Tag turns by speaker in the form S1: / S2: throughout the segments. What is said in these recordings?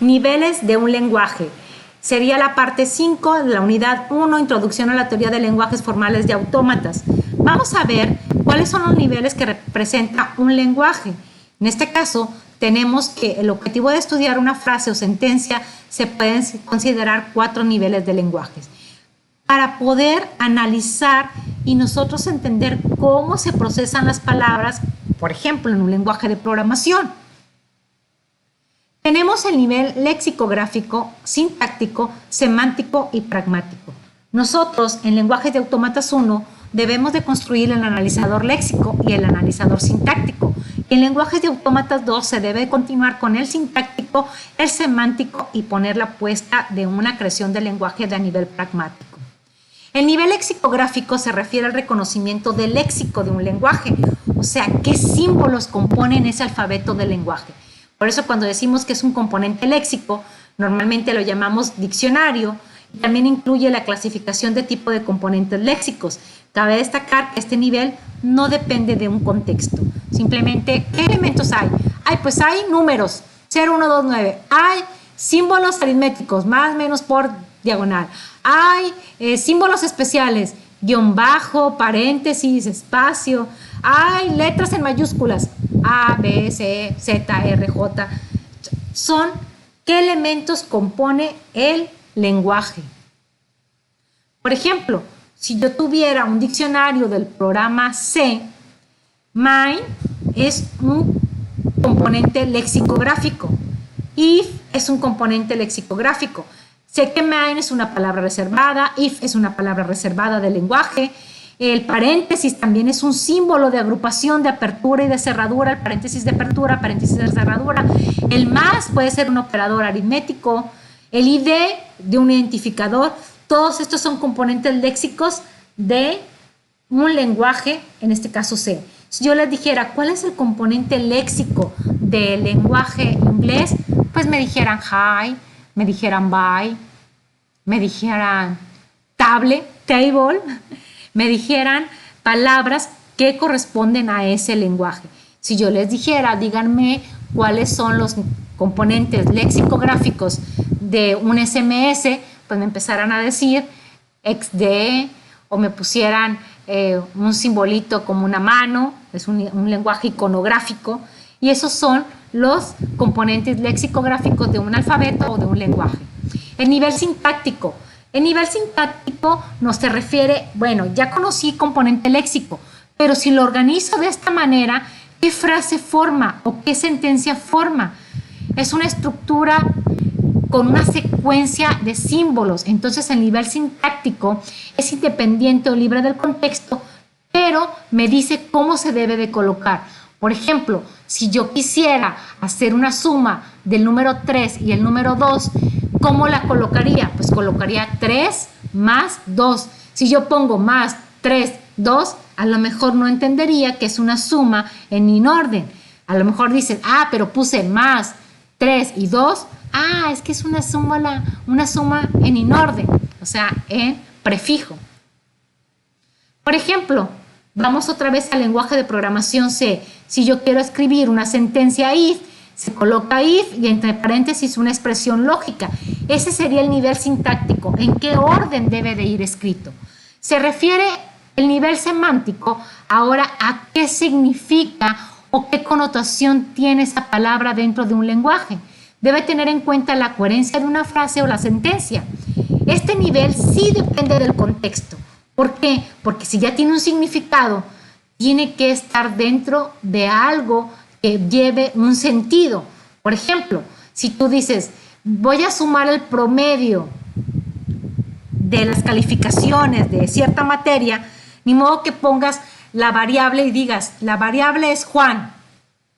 S1: Niveles de un lenguaje. Sería la parte 5 de la unidad 1, Introducción a la teoría de lenguajes formales y autómatas. Vamos a ver cuáles son los niveles que representa un lenguaje. En este caso, tenemos que el objetivo de estudiar una frase o sentencia se pueden considerar 4 niveles de lenguajes. Para poder analizar y nosotros entender cómo se procesan las palabras, por ejemplo, en un lenguaje de programación. Tenemos el nivel lexicográfico, sintáctico, semántico y pragmático. Nosotros, en lenguajes de autómatas 1, debemos de construir el analizador léxico y el analizador sintáctico. En lenguajes de autómatas 2 se debe continuar con el sintáctico, el semántico y poner la apuesta de una creación del lenguaje de nivel pragmático. El nivel lexicográfico se refiere al reconocimiento del léxico de un lenguaje, o sea, qué símbolos componen ese alfabeto del lenguaje. Por eso cuando decimos que es un componente léxico, normalmente lo llamamos diccionario y también incluye la clasificación de tipo de componentes léxicos. Cabe destacar que este nivel no depende de un contexto. Simplemente, ¿qué elementos hay? Pues hay números, 0, 1, 2, 9. Hay símbolos aritméticos, más, menos, por, diagonal. Hay símbolos especiales, guión bajo, paréntesis, espacio. Hay letras en mayúsculas, A, B, C, Z, R, J. Son qué elementos compone el lenguaje. Por ejemplo, si yo tuviera un diccionario del programa C, MINE es un componente lexicográfico. IF es un componente lexicográfico. Sé que MINE es una palabra reservada, IF es una palabra reservada del lenguaje. El paréntesis también es un símbolo de agrupación, de apertura y de cerradura. El paréntesis de apertura, paréntesis de cerradura. El más puede ser un operador aritmético. El ID de un identificador. Todos estos son componentes léxicos de un lenguaje, en este caso C. Si yo les dijera cuál es el componente léxico del lenguaje inglés, pues me dijeran hi, me dijeran bye, me dijeran table, me dijeran palabras que corresponden a ese lenguaje. Si yo les dijera, díganme cuáles son los componentes lexicográficos de un SMS, pues me empezaran a decir XD o me pusieran un simbolito como una mano, es un lenguaje iconográfico, y esos son los componentes lexicográficos de un alfabeto o de un lenguaje. El nivel sintáctico. El nivel sintáctico nos se refiere, bueno, ya conocí componente léxico, pero si lo organizo de esta manera, ¿qué frase forma o qué sentencia forma? Es una estructura con una secuencia de símbolos. Entonces el nivel sintáctico es independiente o libre del contexto, pero me dice cómo se debe de colocar. Por ejemplo, si yo quisiera hacer una suma del número 3 y el número 2, ¿cómo la colocaría? Pues colocaría 3 más 2. Si yo pongo más 3, 2, a lo mejor no entendería que es una suma en inorden. A lo mejor dicen, pero puse más 3 y 2. Es que es una suma en inorden, o sea, en prefijo. Por ejemplo, vamos otra vez al lenguaje de programación C. Si yo quiero escribir una sentencia if, se coloca if y entre paréntesis una expresión lógica. Ese sería el nivel sintáctico. ¿En qué orden debe de ir escrito? Se refiere el nivel semántico ahora a qué significa o qué connotación tiene esa palabra dentro de un lenguaje. Debe tener en cuenta la coherencia de una frase o la sentencia. Este nivel sí depende del contexto. ¿Por qué? Porque si ya tiene un significado, tiene que estar dentro de algo que lleve un sentido. Por ejemplo, si tú dices, voy a sumar el promedio de las calificaciones de cierta materia, ni modo que pongas la variable y digas, la variable es Juan.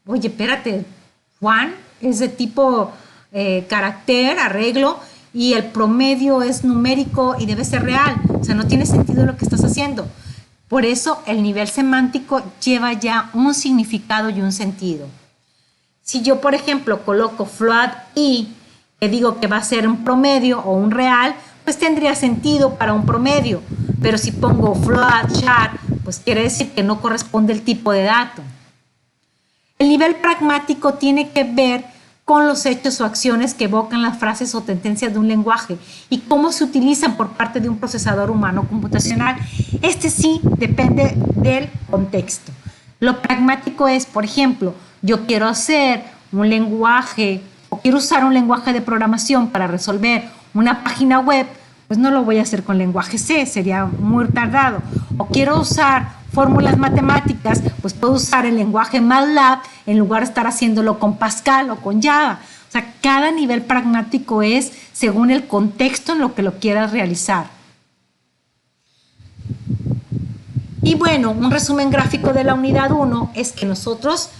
S1: Oye, espérate, Juan es de tipo carácter, arreglo, y el promedio es numérico y debe ser real. O sea, no tiene sentido lo que estás haciendo. Por eso el nivel semántico lleva ya un significado y un sentido. Si yo, por ejemplo, coloco float y que digo que va a ser un promedio o un real, pues tendría sentido para un promedio. Pero si pongo float char, pues quiere decir que no corresponde el tipo de dato. El nivel pragmático tiene que ver con los hechos o acciones que evocan las frases o tendencias de un lenguaje y cómo se utilizan por parte de un procesador humano computacional. Este sí depende del contexto. Lo pragmático es, por ejemplo, yo quiero hacer un lenguaje o quiero usar un lenguaje de programación para resolver una página web, pues no lo voy a hacer con lenguaje C, sería muy tardado. O quiero usar fórmulas matemáticas, pues puedo usar el lenguaje MATLAB en lugar de estar haciéndolo con Pascal o con Java. O sea, cada nivel pragmático es según el contexto en lo que lo quieras realizar. Y bueno, un resumen gráfico de la unidad 1 es que nosotros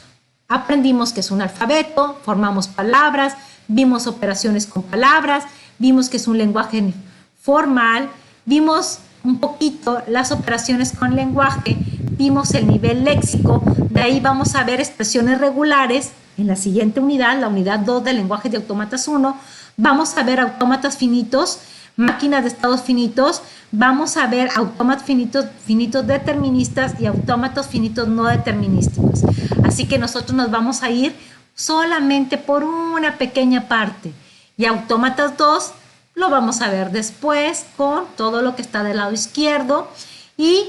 S1: aprendimos que es un alfabeto, formamos palabras, vimos operaciones con palabras, vimos que es un lenguaje formal, vimos un poquito las operaciones con lenguaje, vimos el nivel léxico, de ahí vamos a ver expresiones regulares en la siguiente unidad, la unidad 2 del lenguaje de autómatas 1, vamos a ver autómatas finitos, máquinas de estados finitos, vamos a ver autómatas finitos deterministas y autómatas finitos no determinísticos. Así que nosotros nos vamos a ir solamente por una pequeña parte. Y autómatas 2 lo vamos a ver después con todo lo que está del lado izquierdo. Y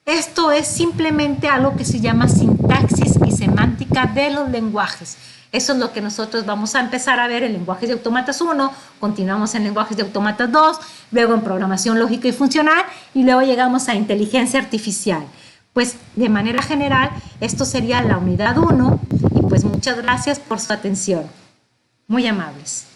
S1: esto es simplemente algo que se llama sintaxis y semántica de los lenguajes. Eso es lo que nosotros vamos a empezar a ver en lenguajes de autómatas 1, continuamos en lenguajes de autómatas 2, luego en programación lógica y funcional y luego llegamos a inteligencia artificial. Pues de manera general esto sería la unidad 1 y pues muchas gracias por su atención. Muy amables.